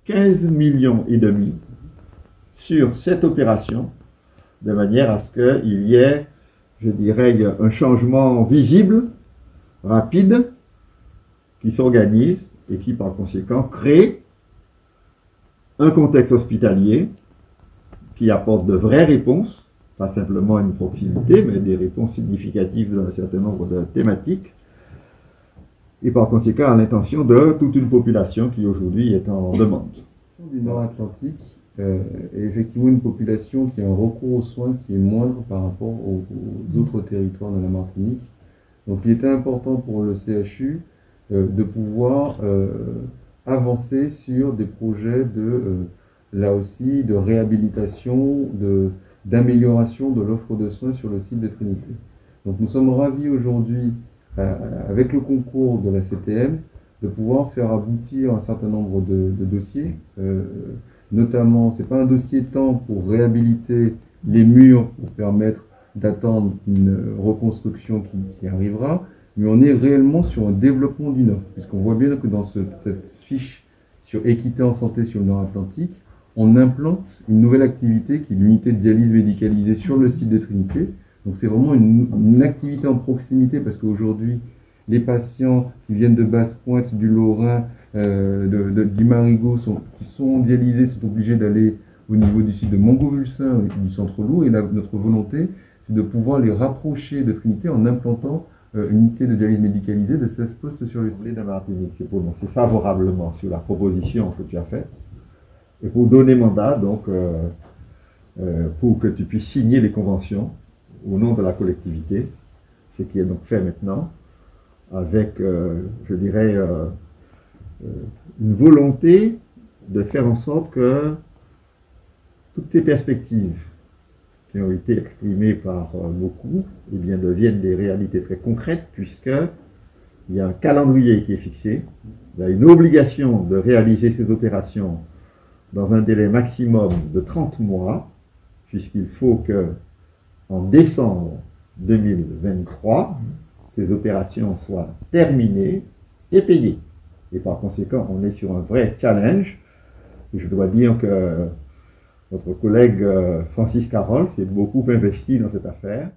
15 millions et demi sur cette opération, de manière à ce qu'il y ait, je dirais, un changement visible, rapide, qui s'organise et qui, par conséquent, crée un contexte hospitalier qui apporte de vraies réponses, pas simplement une proximité, mais des réponses significatives dans un certain nombre de thématiques, et par conséquent à l'intention de toute une population qui aujourd'hui est en demande. Du Nord-Atlantique est effectivement une population qui a un recours aux soins qui est moindre par rapport aux autres territoires de la Martinique. Donc il était important pour le CHU de pouvoir avancer sur des projets là aussi, de réhabilitation, d'amélioration de l'offre de soins sur le site de Trinité. Donc nous sommes ravis aujourd'hui, avec le concours de la CTM, de pouvoir faire aboutir un certain nombre de dossiers. Notamment, ce n'est pas un dossier tant pour réhabiliter les murs pour permettre d'attendre une reconstruction qui arrivera, mais on est réellement sur un développement d'une offre, puisqu'on voit bien que dans cette fiche sur équité en santé sur le Nord-Atlantique, on implante une nouvelle activité qui est l'unité de dialyse médicalisée sur le site de Trinité. Donc c'est vraiment une activité en proximité, parce qu'aujourd'hui, les patients qui viennent de Basse-Pointe, du Lorrain, du Marigot, qui sont dialysés, sont obligés d'aller au niveau du site de Montgovulsin et du centre Loup. Et notre volonté, c'est de pouvoir les rapprocher de Trinité en implantant une unité de dialyse médicalisée de 16 postes sur le site. De Martinique s'est prononcé favorablement sur la proposition que tu as faite et pour donner mandat donc pour que tu puisses signer les conventions au nom de la collectivité, ce qui est donc fait maintenant avec, je dirais, une volonté de faire en sorte que toutes ces perspectives qui ont été exprimées par beaucoup, eh bien, deviennent des réalités très concrètes, puisqu'il y a un calendrier qui est fixé, il y a une obligation de réaliser ces opérations dans un délai maximum de 30 mois, puisqu'il faut que, en décembre 2023, ces opérations soient terminées et payées. Et par conséquent, on est sur un vrai challenge. Et je dois dire que notre collègue Francis Carole s'est beaucoup investi dans cette affaire.